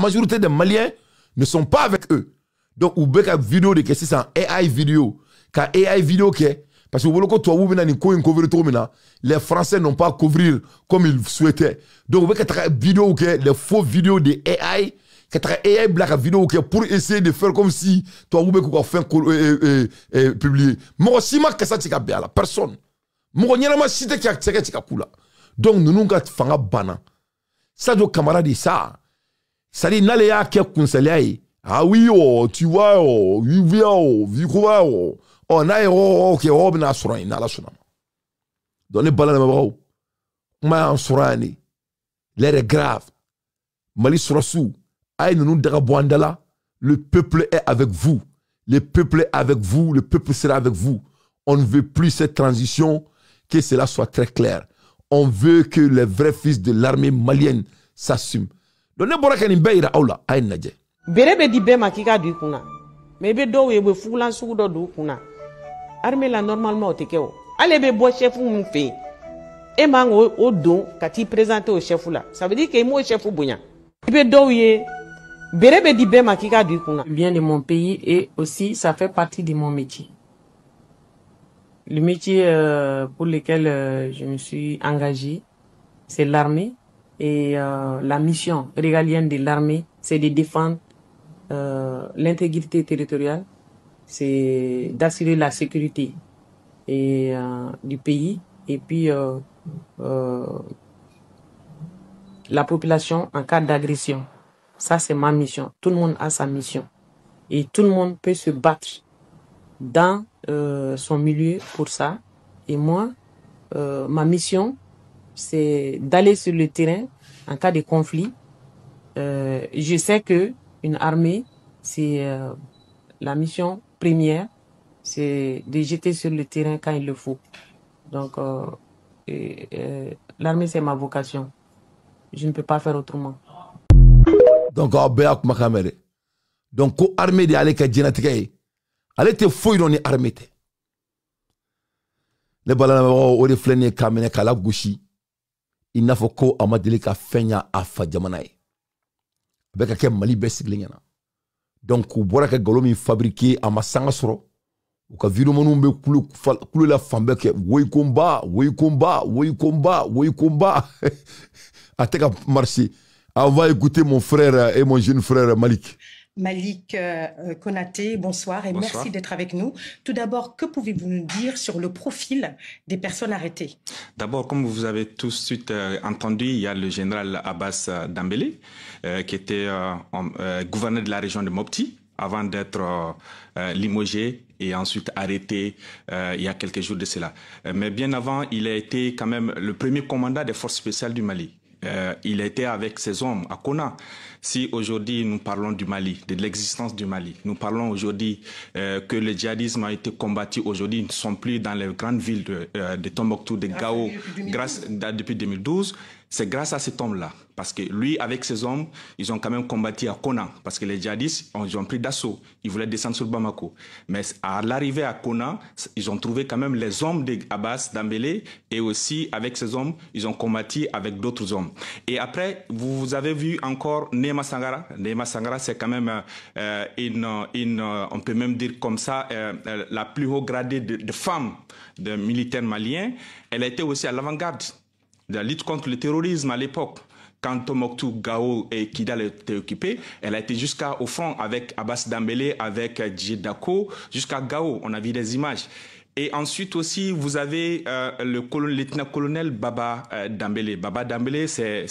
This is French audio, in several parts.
majorité des Maliens ne sont pas avec eux. Donc, ou bien vidéo de que c'est un AI vidéo. Car AI vidéo que parce que les Français n'ont pas à couvrir comme ils souhaitaient. Donc, vous voyez vidéo que les faux vidéos de AI, que AI black vidéo que pour essayer de faire comme si toi vous pouvez faire publier. Moi aussi ma que ça tika bien là personne. Moi n'y a pas cité qui a tika kula. Donc nous nous gâte fanga bana. Ça do camarade ça. Ça dit n'allez à quel conseiller. Ah oui oh tu vois oh vivia oh vivra oh. Oh, na ok, oh, na surani, na la sunama. Dans les balles de ma bro, ma en surani, l'air est grave. Mali surasu, aïe nous dagabouandala, le peuple est avec vous. Le peuple est avec vous, le peuple sera avec vous. On ne veut plus cette transition, que cela soit très clair. On veut que les vrais fils de l'armée malienne s'assument. Donc, ne bora kani beira aula, aïe nadje. Berebe di bema kika du kuna. Mebe do yebe fulan sudo du kuna. Armée là normalement au tekeo. Allez be bo chef ou fait. Et man au don quand il présente au chef là. Ça veut dire que moi chef ou bunya. Be do ye berebe di bema kika du kuna. Bien de mon pays et aussi ça fait partie de mon métier. Le métier pour lequel je me suis engagée, c'est l'armée et la mission régalienne de l'armée, c'est de défendre l'intégrité territoriale, c'est d'assurer la sécurité et, du pays et puis la population en cas d'agression. Ça, c'est ma mission. Tout le monde a sa mission. Et tout le monde peut se battre dans son milieu pour ça. Et moi, ma mission, c'est d'aller sur le terrain en cas de conflit. Je sais que une armée, c'est la mission première, c'est de jeter sur le terrain quand il le faut. Donc, l'armée, c'est ma vocation. Je ne peux pas faire autrement. Donc, donc, l'armée de aller elle était fouille dans l'armée. Les balans au reflet kamene kala gushi. Il n'a pas ko amadeli ka fenya afa jamanae. Avec un mali besigliana. Donc, ou boire que golomi fabriqué à ma sangasoro. Ou ka vidéo monumbe couleur la femme que oui combat. A te ka marché. On va écouter mon frère et mon jeune frère Malik. Malik Konaté, bonsoir et merci d'être avec nous. Tout d'abord, que pouvez-vous nous dire sur le profil des personnes arrêtées? D'abord, comme vous avez tout de suite entendu, il y a le général Abbas Dambélé, qui était gouverneur de la région de Mopti, avant d'être limogé et ensuite arrêté il y a quelques jours de cela. Mais bien avant, il a été quand même le premier commandant des forces spéciales du Mali. Il était avec ses hommes à Kona. Si aujourd'hui nous parlons du Mali, de l'existence du Mali, nous parlons aujourd'hui que le djihadisme a été combattu, aujourd'hui ils ne sont plus dans les grandes villes de Tombouctou, de Gao, depuis 2012. C'est grâce à cet homme-là, parce que lui, avec ses hommes, ils ont quand même combattu à Kona, parce que les djihadistes, ils ont pris d'assaut, ils voulaient descendre sur Bamako. Mais à l'arrivée à Kona, ils ont trouvé quand même les hommes d'Abbas Dambélé, et aussi avec ces hommes, ils ont combattu avec d'autres hommes. Et après, vous avez vu encore Nema Sangara. Nema Sangara, c'est quand même on peut même dire comme ça, la plus haut gradée de femmes de militaires maliens. Elle a été aussi à l'avant-garde de la lutte contre le terrorisme à l'époque. Quand Tombouctou, Gao et Kidal étaient occupés, elle a été jusqu'au front avec Abbas Dambélé, avec Djedako, jusqu'à Gao. On a vu des images. Et ensuite aussi, vous avez le lieutenant-colonel Baba Dambélé. Baba Dambélé, c'est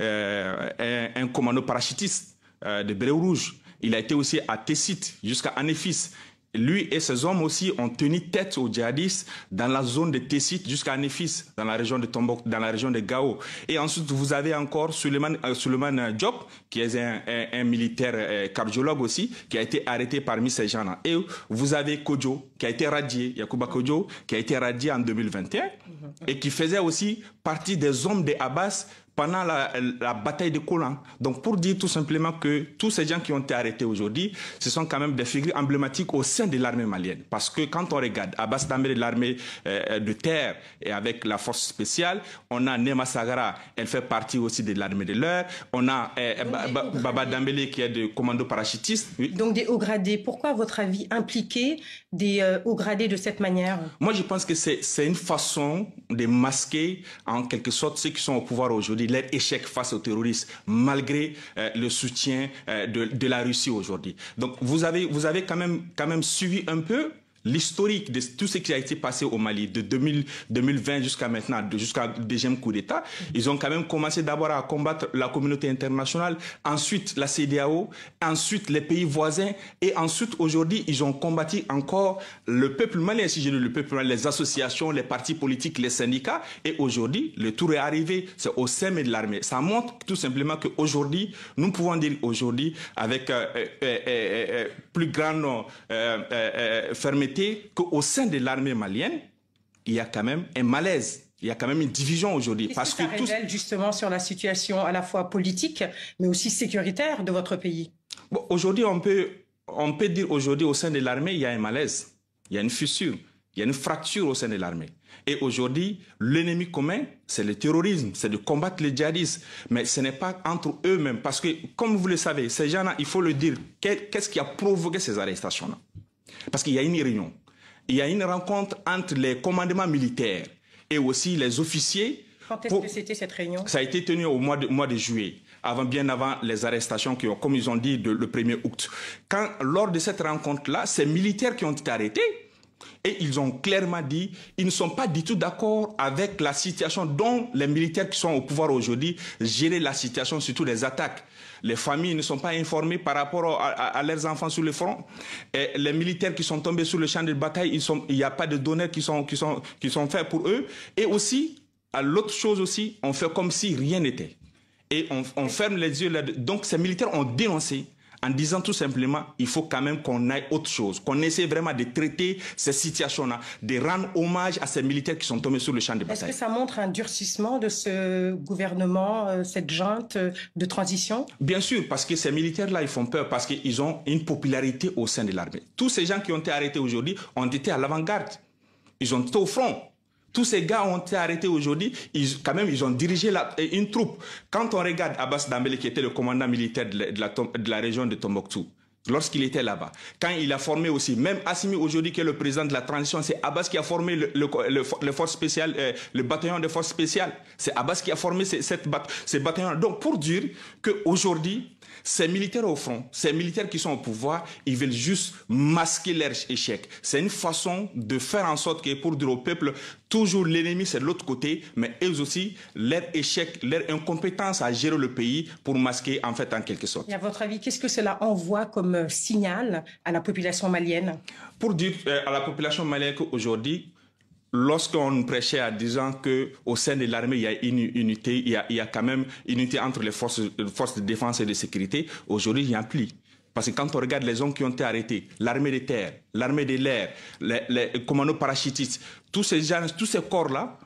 un commando parachutiste de Béret Rouge. Il a été aussi à Tessit, jusqu'à Anéfis. Lui et ses hommes aussi ont tenu tête aux djihadistes dans la zone de Tessit jusqu'à Anéfis, dans la région de Tombouctou, dans la région de Gao. Et ensuite, vous avez encore Suleiman Diop, qui est un militaire cardiologue aussi, qui a été arrêté parmi ces gens-là. Et vous avez Kodjo, qui a été radié, Yacouba Kodjo, qui a été radié en 2021, et qui faisait aussi partie des hommes de Abbas pendant la bataille de Kolan. Donc, pour dire tout simplement que tous ces gens qui ont été arrêtés aujourd'hui, ce sont quand même des figures emblématiques au sein de l'armée malienne. Parce que quand on regarde Abbas Dambélé de l'armée de terre et avec la force spéciale, on a Nema Sagara, elle fait partie aussi de l'armée de l'air. On a Baba Dambélé qui est de commando parachutiste. Oui. Donc des hauts gradés. Pourquoi, à votre avis, impliquer des hauts gradés de cette manière? Moi, je pense que c'est une façon de masquer en quelque sorte ceux qui sont au pouvoir aujourd'hui, leur échec face aux terroristes, malgré le soutien de la Russie aujourd'hui. Donc, vous avez quand même suivi un peu l'historique de tout ce qui a été passé au Mali de 2020 jusqu'à maintenant, jusqu'à deuxième coup d'État. Ils ont quand même commencé d'abord à combattre la communauté internationale, ensuite la CEDEAO, ensuite les pays voisins, et ensuite aujourd'hui ils ont combattu encore le peuple malien, si je dis le peuple malien, les associations, les partis politiques, les syndicats, et aujourd'hui le tour est arrivé, c'est au sein de l'armée. Ça montre tout simplement qu'aujourd'hui, nous pouvons dire aujourd'hui avec plus grande fermeté qu'au sein de l'armée malienne, il y a quand même un malaise. Il y a quand même une division aujourd'hui. Parce que ça révèle justement sur la situation à la fois politique, mais aussi sécuritaire de votre pays. Bon, aujourd'hui, on peut dire aujourd'hui au sein de l'armée, il y a un malaise. Il y a une fissure. Il y a une fracture au sein de l'armée. Et aujourd'hui, l'ennemi commun, c'est le terrorisme, c'est de combattre les djihadistes. Mais ce n'est pas entre eux-mêmes. Parce que, comme vous le savez, ces gens-là, il faut le dire, qu'est-ce qui a provoqué ces arrestations-là? Parce qu'il y a une réunion, il y a une rencontre entre les commandements militaires et aussi les officiers. Quand est-ce que c'était cette réunion? Ça a été tenu au mois de juillet, bien avant les arrestations qui ont, comme ils ont dit, le 1er août. Lors de cette rencontre-là, ces militaires qui ont été arrêtés, et ils ont clairement dit, ils ne sont pas du tout d'accord avec la situation dont les militaires qui sont au pouvoir aujourd'hui gèrent la situation, surtout les attaques. Les familles ne sont pas informées par rapport à leurs enfants sur le front. Et les militaires qui sont tombés sur le champ de bataille, il n'y a pas de données qui sont faits pour eux. Et aussi, à l'autre chose aussi, on fait comme si rien n'était. Et on ferme les yeux là-dessus. Donc ces militaires ont dénoncé en disant tout simplement, il faut quand même qu'on aille autre chose, qu'on essaie vraiment de traiter ces situations-là, de rendre hommage à ces militaires qui sont tombés sur le champ de bataille. Est-ce que ça montre un durcissement de ce gouvernement, cette junte de transition? Bien sûr, parce que ces militaires-là, ils font peur parce qu'ils ont une popularité au sein de l'armée. Tous ces gens qui ont été arrêtés aujourd'hui ont été à l'avant-garde. Ils ont été au front. Tous ces gars ont été arrêtés aujourd'hui, ils ont dirigé une troupe. Quand on regarde Abbas Dambélé, qui était le commandant militaire de la région de Tombouctou, lorsqu'il était là-bas, quand il a formé aussi, même Assimi aujourd'hui, qui est le président de la transition, c'est Abbas qui a formé le force spéciale, le bataillon de force spéciale. C'est Abbas qui a formé ces bataillons. Donc, pour dire qu'aujourd'hui, ces militaires au front, ces militaires qui sont au pouvoir, ils veulent juste masquer leur échec. C'est une façon de faire en sorte que, pour dire au peuple, toujours l'ennemi c'est de l'autre côté, mais eux aussi, leur échec, leur incompétence à gérer le pays pour masquer en fait en quelque sorte. Et à votre avis, qu'est-ce que cela envoie comme signal à la population malienne? Pour dire à la population malienne qu'aujourd'hui, lorsqu'on prêchait à disant que au sein de l'armée il y a une unité, il y a quand même une unité entre les forces de défense et de sécurité, aujourd'hui il n'y a plus. Parce que quand on regarde les hommes qui ont été arrêtés, l'armée de terre, l'armée de l'air, les commandos parachutistes, tous ces corps-là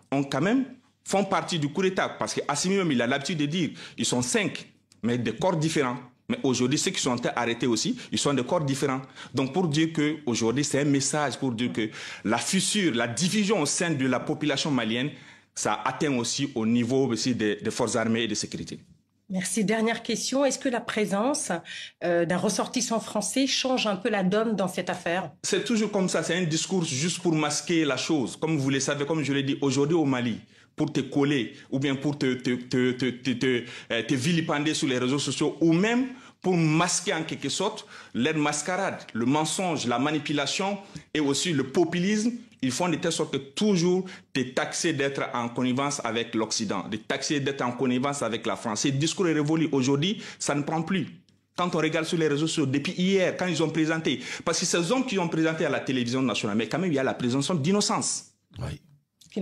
font partie du coup d'État. Parce qu'Assimi même, il a l'habitude de dire, ils sont 5, mais des corps différents. Mais aujourd'hui, ceux qui sont arrêtés aussi, ils sont de corps différents. Donc, pour dire que aujourd'hui, c'est un message pour dire que la fissure, la division au sein de la population malienne, ça atteint aussi au niveau aussi des forces armées et de sécurité. Merci. Dernière question. Est-ce que la présence d'un ressortissant français change un peu la donne dans cette affaire? C'est toujours comme ça. C'est un discours juste pour masquer la chose. Comme vous le savez, comme je l'ai dit, aujourd'hui au Mali, pour te coller ou bien pour te vilipender sur les réseaux sociaux ou même pour masquer en quelque sorte leur mascarade, le mensonge, la manipulation et aussi le populisme. Ils font de telle sorte que toujours te taxer d'être en connivence avec l'Occident, de taxer d'être en connivence avec la France. Ce discours est révolu. Aujourd'hui, ça ne prend plus. Quand on regarde sur les réseaux sociaux, depuis hier, quand ils ont présenté, parce que ces hommes qui ont présenté à la télévision nationale, mais quand même, il y a la présomption d'innocence. Oui.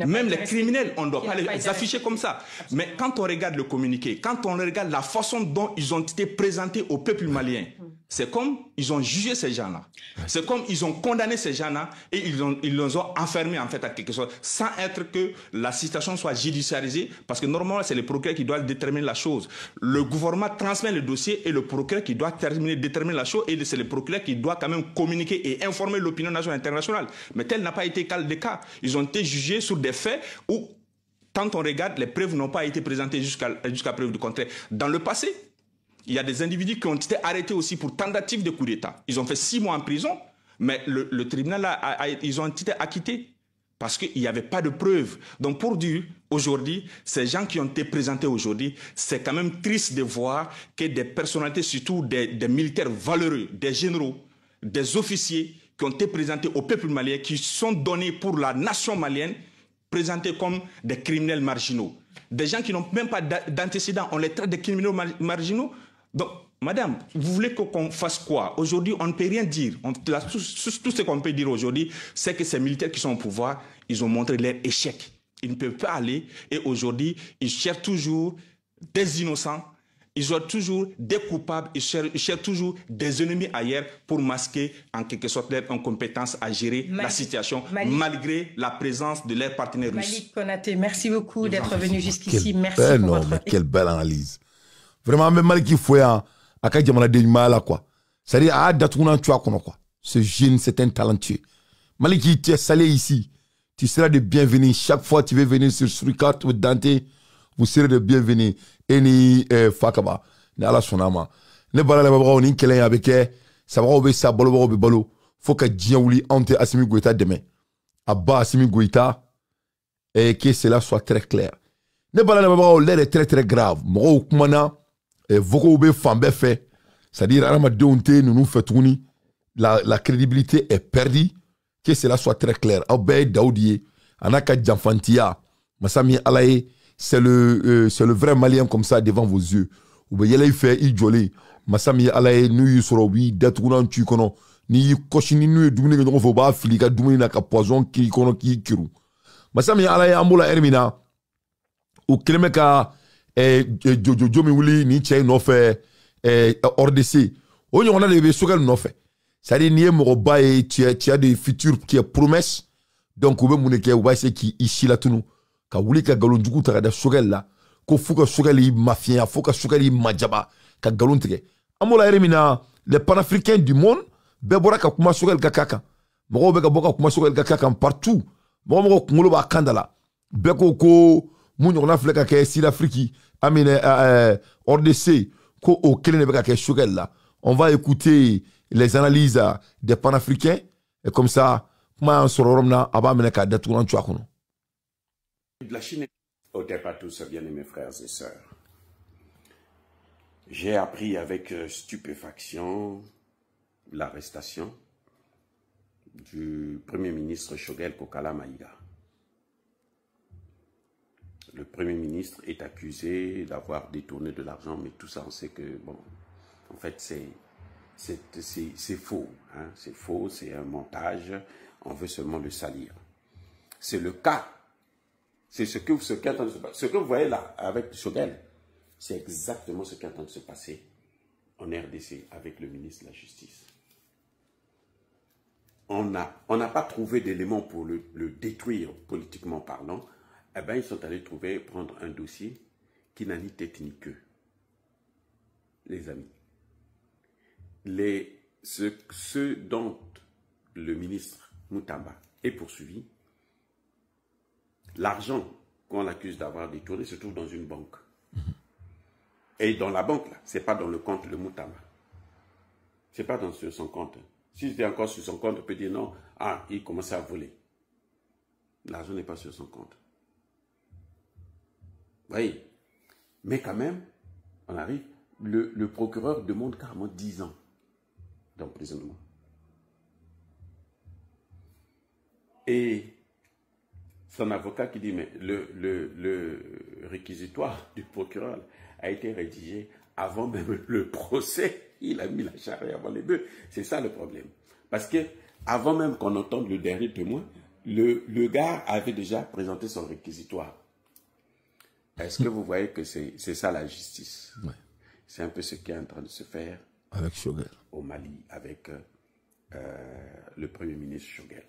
Même les criminels, on ne doit pas les afficher comme ça. Absolument. Mais quand on regarde le communiqué, quand on regarde la façon dont ils ont été présentés au peuple malien, C'est comme ils ont jugé ces gens-là. C'est comme ils ont condamné ces gens-là et ils les ont enfermés en fait à quelque chose, sans être que la situation soit judiciarisée, parce que normalement c'est le procureur qui doit déterminer la chose. Le gouvernement transmet le dossier et le procureur qui doit déterminer la chose, et c'est le procureur qui doit quand même communiquer et informer l'opinion nationale et internationale. Mais tel n'a pas été le cas. Ils ont été jugés sur des faits où, quand on regarde, les preuves n'ont pas été présentées jusqu'à preuve du contraire. Dans le passé, il y a des individus qui ont été arrêtés aussi pour tentative de coup d'État. Ils ont fait 6 mois en prison, mais le tribunal, ils ont été acquittés parce qu'il n'y avait pas de preuves. Donc pour dire, aujourd'hui, ces gens qui ont été présentés aujourd'hui, c'est quand même triste de voir que des personnalités, surtout des militaires valeureux, des généraux, des officiers qui ont été présentés au peuple malien, qui sont donnés pour la nation malienne, présentés comme des criminels marginaux. Des gens qui n'ont même pas d'antécédents, on les traite de criminels marginaux. Donc, madame, vous voulez qu'on fasse quoi? Aujourd'hui, on ne peut rien dire. Tout ce qu'on peut dire aujourd'hui, c'est que ces militaires qui sont au pouvoir, ils ont montré leur échec. Ils ne peuvent pas aller. Et aujourd'hui, ils cherchent toujours des innocents, ils cherchent toujours des coupables, ils cherchent toujours des ennemis ailleurs pour masquer en quelque sorte leur incompétence à gérer la situation, malgré la présence de leurs partenaires russes. Malik Konaté, merci beaucoup d'être venu jusqu'ici. Merci pour votre... Quelle belle analyse. Vraiment, même Malik, il faut à Kadjamala Denimala, quoi. C'est-à-dire, à Datounan, tu as quoi. Ce jeune, c'est un talentueux. Malik, tu es salé ici. Tu seras de bienvenue. Chaque fois que tu veux venir sur Surikat ou Dante, vous serez de bienvenue. Et ni Fakaba, ni ala sonama. Ne bala la babra ni kelen avec ça va obe sa balo. Faut que Djiaouli ante Assimi Goïta demain. Abba Assimi Goïta, et que cela soit très clair. Ne bala la babra l'air est très très grave. Moro kumana, voko obe fambe fait. C'est-à-dire, Arama Deonte, nous fait tourner. La crédibilité est perdue. Que cela soit très clair. Aubé Daoudie, Anaka Djamfantia, Massami Alaye, c'est le vrai Malien comme ça devant vos yeux. Ou bien il fait idjolé. Massami Alaye, nous y soro oui, d'être tu kono. Ni koshini nous dumuni que nous faut pas filika dumuni na ka poison qui kono qui kiru. Massami Alaye ambola hermina. Ou kelemeka jojo mi wuli ni chey no fait ordc. O on a les sogal no fait. C'est-à-dire ni moroba et tu as des futurs qui est promesse. Donc ou be muneke ou ba se qui ici là tout nous. Ka wuli ka galon dugu ta da sogal là. Ko fuka sogal yi mafia, fuka sogal yi majaba ka galon tege. Amola hermina les panafricains du monde bebora ka kuma sogal kakaka. Moro be ka boka kuma sogal kakaka partout. Moro ngolo ba kandala. Beko ko munyo na fleka ke si l'Afrique amine RDC ko o kelene be ka ke sogal là. On va écouter les analyses des panafricains et comme ça comment on sororomna aba mene ka daturan tuakono. De la Chine au départ tous bien-aimés frères et sœurs. J'ai appris avec stupéfaction l'arrestation du Premier ministre Choguel Kokala Maïga. Le Premier ministre est accusé d'avoir détourné de l'argent, mais tout ça on sait que bon, en fait c'est faux, hein? C'est faux, c'est un montage, on veut seulement le salir. C'est le cas, c'est ce qui est en train de se passer. Ce que vous voyez là avec Choguel, c'est exactement ce qui est en train de se passer en RDC avec le ministre de la Justice. On n'a pas trouvé d'éléments pour le détruire politiquement parlant. Eh bien, ils sont allés prendre un dossier qui n'a ni tête ni queue. Les amis. Ce dont le ministre Moutamba est poursuivi, l'argent qu'on l'accuse d'avoir détourné se trouve dans une banque. Et dans la banque, là, ce n'est pas dans le compte de Moutamba. Ce n'est pas sur son compte. Si c'était encore sur son compte, on peut dire non, ah, il commençait à voler. L'argent n'est pas sur son compte. Vous voyez? Mais quand même, on arrive, le procureur demande carrément 10 ans d'emprisonnement. Et son avocat qui dit, mais le réquisitoire du procureur a été rédigé avant même le procès. Il a mis la charrue avant les bœufs. C'est ça le problème. Parce que avant même qu'on entende le dernier témoin, le gars avait déjà présenté son réquisitoire. Est-ce que vous voyez que c'est ça la justice? Ouais. C'est un peu ce qui est en train de se faire Avec Choguel. Au Mali, avec le Premier ministre Choguel.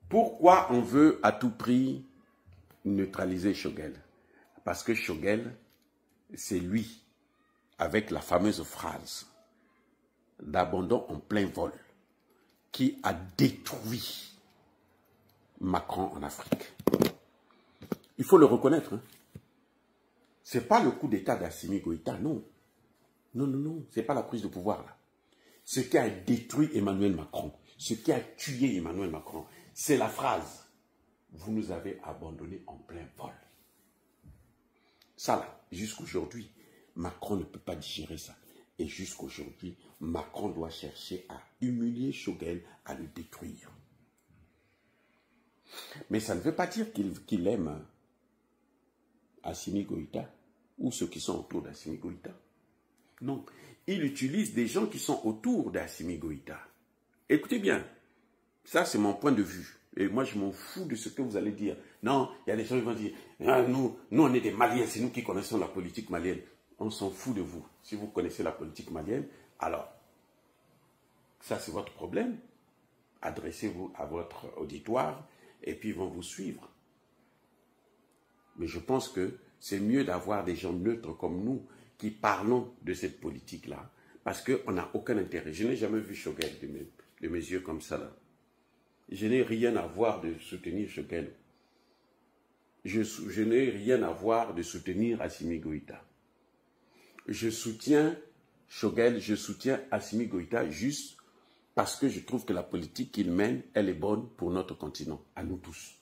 Pourquoi on veut à tout prix neutraliser Choguel? Parce que Choguel, c'est lui, avec la fameuse phrase d'abandon en plein vol, qui a détruit Macron en Afrique. Il faut le reconnaître. Hein. Ce n'est pas le coup d'État d'Assimi Goïta, non. Non, non, non, ce n'est pas la prise de pouvoir là. Ce qui a détruit Emmanuel Macron, ce qui a tué Emmanuel Macron, c'est la phrase « Vous nous avez abandonnés en plein vol ». Ça là, jusqu'aujourd'hui, Macron ne peut pas digérer ça. Et jusqu'aujourd'hui, Macron doit chercher à humilier Choguel, à le détruire. Mais ça ne veut pas dire qu'il aime Assimi Goïta ou ceux qui sont autour d'Assimi Goïta. Non, il utilise des gens qui sont autour d'Assimi Goïta. Écoutez bien, ça c'est mon point de vue. Et moi je m'en fous de ce que vous allez dire. Non, il y a des gens qui vont dire, ah, nous on est des Maliens, c'est nous qui connaissons la politique malienne. On s'en fout de vous. Si vous connaissez la politique malienne, alors, ça c'est votre problème. Adressez-vous à votre auditoire et puis ils vont vous suivre. Mais je pense que c'est mieux d'avoir des gens neutres comme nous qui parlons de cette politique-là, parce qu'on n'a aucun intérêt. Je n'ai jamais vu Choguel de mes yeux comme ça. Là. Je n'ai rien à voir de soutenir Choguel. Je n'ai rien à voir de soutenir Assimi Goïta. Je soutiens Choguel, je soutiens Assimi Goïta juste parce que je trouve que la politique qu'il mène, elle est bonne pour notre continent, à nous tous.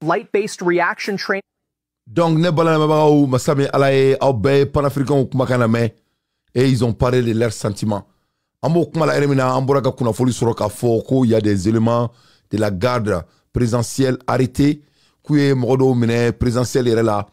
Light-based reaction training. Donc, ne balana masami alaye au be panafricain ou kumakana me et ils ont parlé de leurs sentiments. Ambo kumala eremina amboraka kuna foli soroka foko il y a des éléments de la garde présidentielle arrêtés kuye modo mine présidentielle erela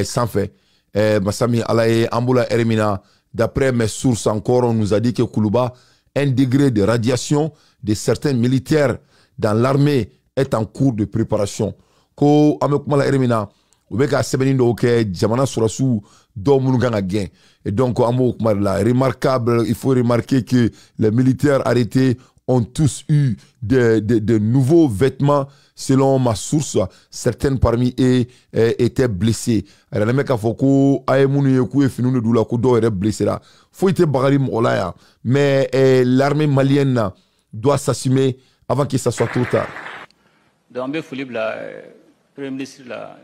sans fait. Masami alaye ambola eremina d'après mes sources encore on nous a dit que Koulouba un degré de radiation de certains militaires dans l'armée est en cours de préparation. Ko amekumala eremina Ubeka sebenindo ke jamana surasu do munuganga gain. Et donc remarquable, il faut remarquer que les militaires arrêtés ont tous eu de nouveaux vêtements selon ma source. Certaines parmi eux étaient blessés. Alors les foko aemunu yeku e finu de la ko do ere blessé là. Faut être bagari molaya. Mais l'armée malienne doit s'assumer avant que ça soit trop tard. Donc be Philippe la premier ministre la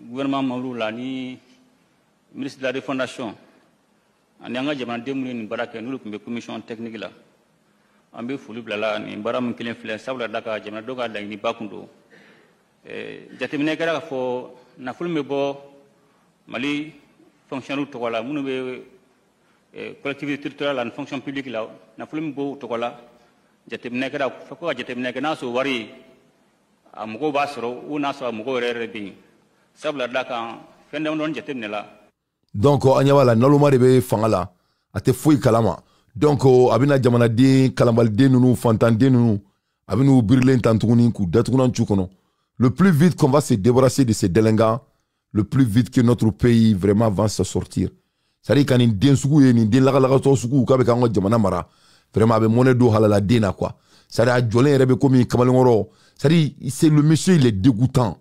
gouvernement Mamadou Lani, ministre de la Refondation, en y a jamana demuli ni baraka nous le commission technique là. Ambe fulu blala ni baram kilen fle sabla daka jamana doga la ni bakundo. Jatemine kara fo na fulme bo Mali fonction to wala munu be collectivité territoriale en fonction publique là na fulme bo to wala jatemine kara fo ko jatemine kana so wari amugo basro una so amugo rere bi. Donc anyawala naluma de be fangala ate foi kalama donc abina jamana de kalamalde nunu fantande nunu abinu birlen tantuni ku datuna chukono le plus vite qu'on va se débarrasser de ces délinquants le plus vite que notre pays vraiment va se sortir ça dit kan den suku ye ni den laga to suku ka be kan jamana mara vraiment be monnaie do halala dena quoi ça dit jolen rebe komi kamalngoro ça dit c'est le monsieur il est dégoûtant.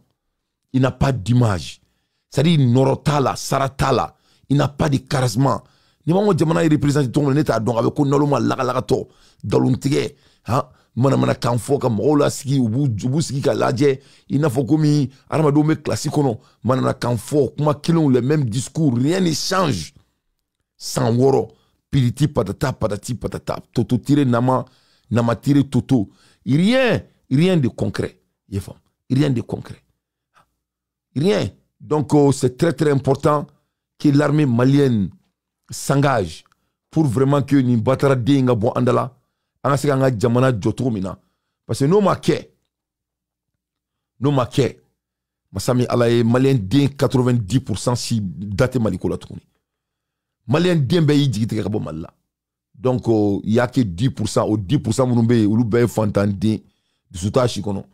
Il n'a pas d'image. C'est-à-dire, Norotala, Saratala, il n'a pas de charisme. Ni mango jamana il représente tout le monde n'était donc avec konaloma lagalato daluntige ha mana kanfo ka mola ski ubu ski ka laje il faut comme armado me classique non mana kanfo kuma kilon le même discours rien ne change sans woro piliti patati patata toto tire nama tire toto rien de concret rien de concret. Rien. Donc, c'est très très important que l'armée malienne s'engage pour vraiment que nous battra denga bon andala. Anga se anga jamana joto mina. Parce que no make. Masami alaye malien den 90% si date maliko la tourni. Malien den be yijite ka bo malla. Donc, il y a que 10% ou 10% munumbe ou be fantande de soutachi kono.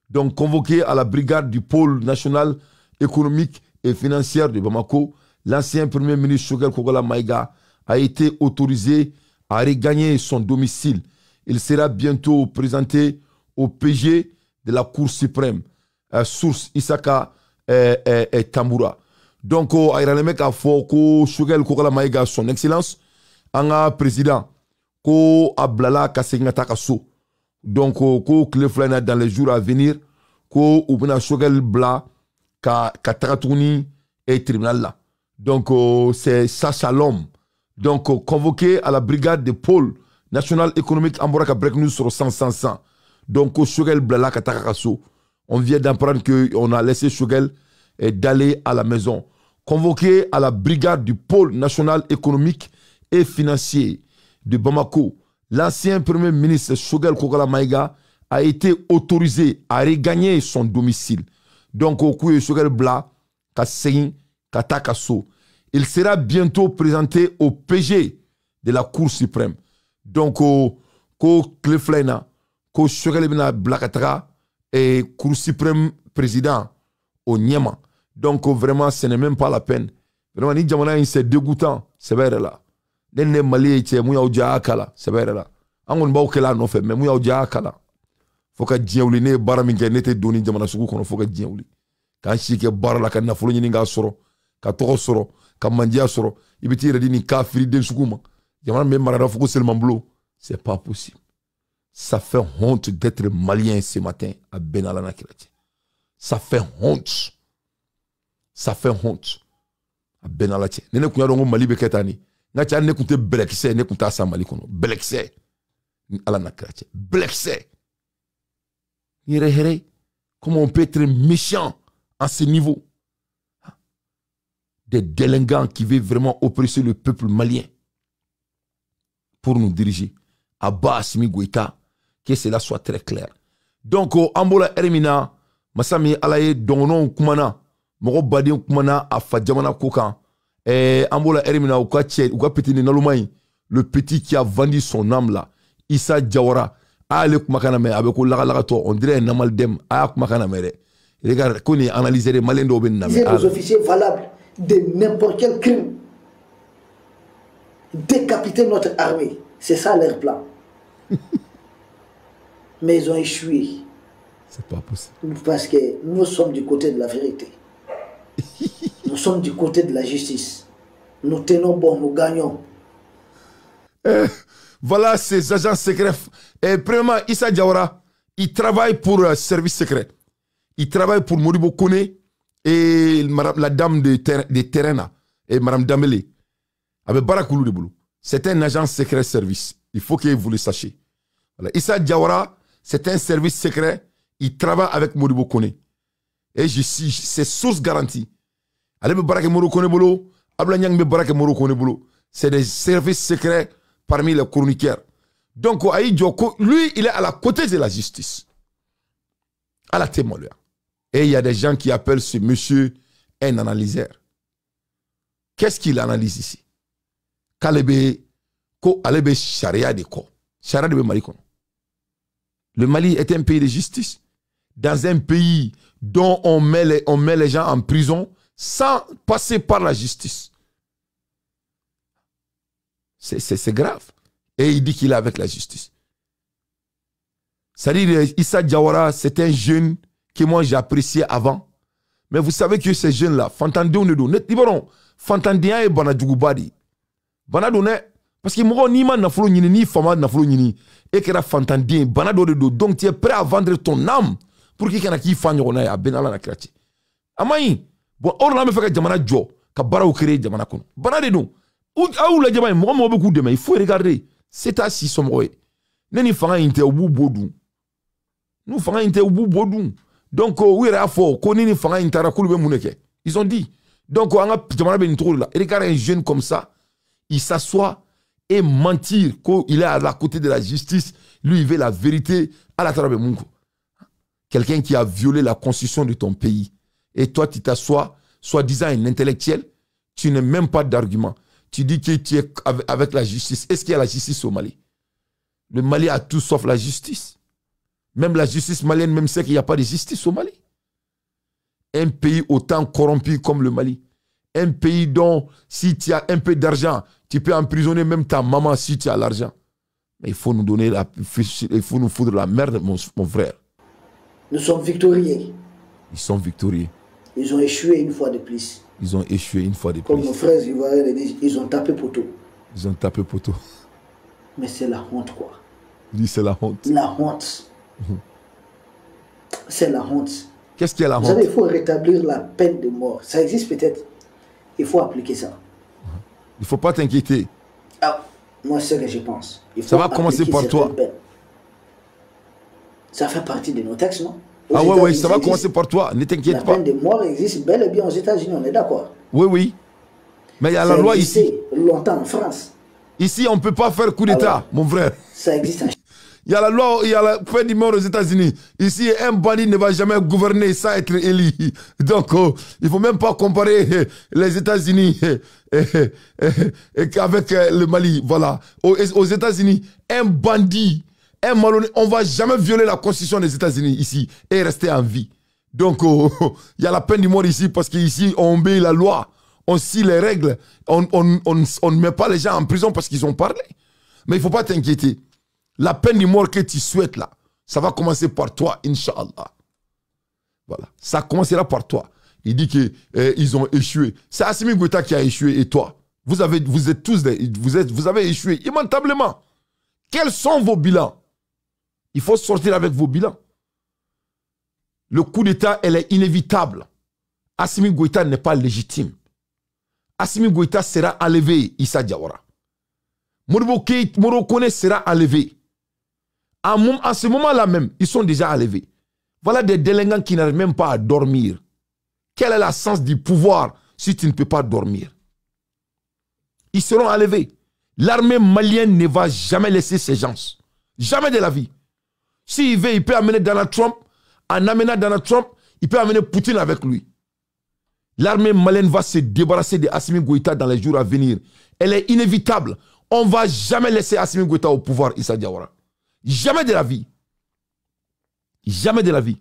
Donc, convoqué à la brigade du pôle national économique et financière de Bamako, l'ancien premier ministre Choguel Kokola Maïga a été autorisé à regagner son domicile. Il sera bientôt présenté au PG de la Cour suprême, source Isaka Tamboura. Donc, il a fait que Choguel Kokola Maïga, son excellence, un président, ko ablala kasengata kaso. Donc, ko Cleflana dans les jours à venir, ko ubina Choguel Bla ka Takatouni et tribunal là. Donc, c'est Sacha Lom. Donc, convoqué à la brigade de pôle national économique Amboraka Break News sur 100. Donc, Choguel Blala Katakakaso. On vient d'apprendre qu'on a laissé Choguel d'aller à la maison. Convoqué à la brigade du pôle national économique et financier de Bamako, l'ancien premier ministre Choguel Kokola Maïga a été autorisé à regagner son domicile. Donc, au coup de Choguel Bla Kasein Katakaso. Il sera bientôt présenté au PG de la Cour suprême. Donc, ko Cleflena, ko Choguel Blakatra et Cour suprême président au Niema. Donc, vraiment, ce n'est même pas la peine. Vraiment, ni jamana c'est dégoûtant, c'est vrai là. Nene Mali et Mouya Akala, c'est vrai là. Angon Baukela non fait, mais Mouya Akala. Faut que Djeouli ne baramingue n'était donné jamana suku kono, faut que Djeouli. Quand chike bar la kana folo nyinga soro, ka toro soro, ka mandia soro, ibiti redi ni kafiri den sukuma. Jamana même marada faut que seulement bleu. C'est pas possible. Ça fait honte d'être malien ce matin à Benalana Kirati. Ça fait honte. Ça fait honte. À Benalati. Nene kunya dongo Mali beketani. Ngacha ne kunte blekse ne kunta sa Mali kono. Blekse. Ala na Kirati. Blekse. Here. Comment on peut être méchant à ce niveau? Des délinquants qui veulent vraiment oppresser le peuple malien pour nous diriger. Abba Assimi Goïta, que cela soit très clair. Donc, Ambola Ermina, Masami Alaye Dongonon Kumana, Moro Badin Kumana, Afadjamana Kokan, Ambola Ermina, Ouka Petit Nalumai, le petit qui a vendu son âme là, Issa Diawara, Ale Kumakaname, avec Lagato, on dirait un amaldem, Ayak Makanamere. Regarde, qu'on est analysé les malins d'Oben Namé. Ils sont des officiers valables de n'importe quel crime. Décapiter notre armée. C'est ça leur plan. Mais ils ont échoué. C'est pas possible. Parce que nous sommes du côté de la vérité. Nous sommes du côté de la justice. Nous tenons bon, nous gagnons. Voilà ces agents secrets. Premièrement, Issa Diawara, il travaille pour service secret. Il travaille pour Modibo Kone et la dame de terrain, et Mme Dambélé. Avec Barakoulou de Boulou. C'est un agent secret service. Il faut que vous le sachiez. Voilà. Issa Diawara, c'est un service secret. Il travaille avec Modibo Kone. Et c'est source garantie. Allez, Barake Modibo Kone Boulou. Ablanyang me Barake Modibo Kone Boulou. C'est des services secrets parmi les chroniqueurs. Donc, lui, il est à la côté de la justice. À la témoin. Et il y a des gens qui appellent ce monsieur un analyseur. Qu'est-ce qu'il analyse ici? Kalebe, ko alebe charia de ko. Charia de Mali kono. Le Mali est un pays de justice. Dans un pays dont on met les gens en prison sans passer par la justice. C'est grave. Et il dit qu'il est avec la justice. C'est-à-dire, Issa Diawara, c'est un jeune que moi j'appréciais avant. Mais vous savez que ces jeunes-là, Fantandé ou Nedo, Fantandéa et Banadjougubadi. Banadone, parce que moi, ni man n'a flou ni fama n'a flou ni. Et que la Fantandé, Banado de do. Donc tu es prêt à vendre ton âme pour qu'il y ait un qui fagne à Benala na krati. Amaï, bon, or là me fait que Jamana Jo, ka bara ou créer Jamana kon. Banade non. Ou la Jamana, moi beaucoup de mais il faut regarder. C'est assis sommeil. Neni fanga inte ou bodou. Nous fanga inte ou bodou. Donc, oui, ils ont dit. Donc, regarde un jeune comme ça, il s'assoit et mentir qu'il est à la côté de la justice. Lui, il veut la vérité à la travers Mungo. Quelqu'un qui a violé la constitution de ton pays. Et toi, tu t'assois, soi-disant un intellectuel, tu n'as même pas d'argument. Tu dis que tu es avec la justice. Est-ce qu'il y a la justice au Mali? Le Mali a tout sauf la justice. Même la justice malienne même sait qu'il n'y a pas de justice au Mali. Un pays autant corrompu comme le Mali. Un pays dont, si tu as un peu d'argent, tu peux emprisonner même ta maman si tu as l'argent. Mais il faut nous donner il faut nous foutre la merde, mon frère. Nous sommes victorieux. Ils sont victorieux. Ils ont échoué une fois de plus. Ils ont échoué une fois de plus. Comme nos frères ivoiriens le disent, ils ont tapé poteau. Ils ont tapé poteau. Mais c'est la honte, quoi. Il dit c'est la honte. La honte. C'est la honte. Qu'est-ce qu'il y a la honte? Vous savez, il faut rétablir la peine de mort. Ça existe peut-être. Il faut appliquer ça. Il ne faut pas t'inquiéter. Ah, moi, c'est ce que je pense. Ça va commencer par toi. Ça fait partie de nos textes, non? Ah ouais, oui, ça va commencer par toi. Ne t'inquiète pas. La peine de mort existe bel et bien aux États-Unis, on est d'accord? Oui, oui. Mais il y a la loi ici. Longtemps en France. Ici, on ne peut pas faire coup d'État, mon frère. Ça existe en Il y a la loi, il y a la peine de mort aux États-Unis. Ici, un bandit ne va jamais gouverner sans être élu. Donc, il ne faut même pas comparer les États-Unis avec le Mali. Voilà. Aux États-Unis, un bandit, un malhonnête, on ne va jamais violer la constitution des États-Unis ici et rester en vie. Donc, il y a la peine de mort ici parce qu'ici, on obéit la loi. On suit les règles. On ne met pas les gens en prison parce qu'ils ont parlé. Mais il ne faut pas t'inquiéter. La peine de mort que tu souhaites là, ça va commencer par toi, Inch'Allah. Voilà. Ça commencera par toi. Il dit qu'ils ont échoué. C'est Assimi Goïta qui a échoué et toi. Vous avez échoué immanquablement. Quels sont vos bilans? Il faut sortir avec vos bilans. Le coup d'État, elle est inévitable. Assimi Goïta n'est pas légitime. Assimi Goïta sera enlevé, Issa Diawara. Modibo Kone sera enlevé. En ce moment-là même, ils sont déjà enlevés. Voilà des délinquants qui n'arrivent même pas à dormir. Quel est l'essence du pouvoir si tu ne peux pas dormir? Ils seront enlevés. L'armée malienne ne va jamais laisser ces gens. Jamais de la vie. S'il veut, il peut amener Donald Trump. En amenant Donald Trump, il peut amener Poutine avec lui. L'armée malienne va se débarrasser de Assimi Goïta dans les jours à venir. Elle est inévitable. On ne va jamais laisser Assimi Goïta au pouvoir, Issa Diawara. Jamais de la vie. Jamais de la vie.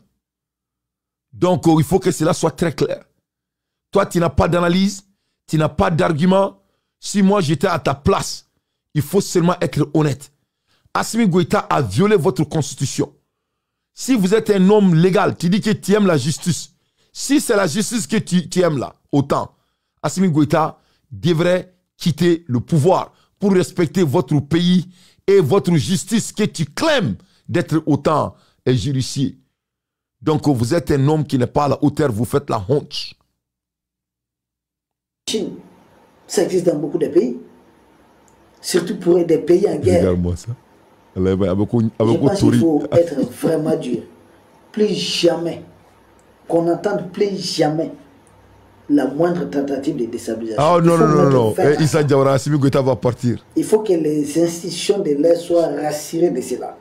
Donc, il faut que cela soit très clair. Toi, tu n'as pas d'analyse, tu n'as pas d'argument. Si moi, j'étais à ta place, il faut seulement être honnête. Assimi Goïta a violé votre constitution. Si vous êtes un homme légal, tu dis que tu aimes la justice. Si c'est la justice que tu aimes là, autant, Assimi Goïta devrait quitter le pouvoir pour respecter votre pays et votre justice que tu clames d'être autant judiciaire. Donc vous êtes un homme qui n'est pas à la hauteur, vous faites la honte. Chine, ça existe dans beaucoup de pays. Surtout pour des pays en guerre. Regarde-moi ça. Je pense qu'il faut être vraiment dur. Plus jamais, qu'on n'entende plus jamais la moindre tentative de déstabilisation. Ah non, non. Issa Diawara, Assimi Goïta va partir. Il faut que les institutions de l'air soient rassurées de cela.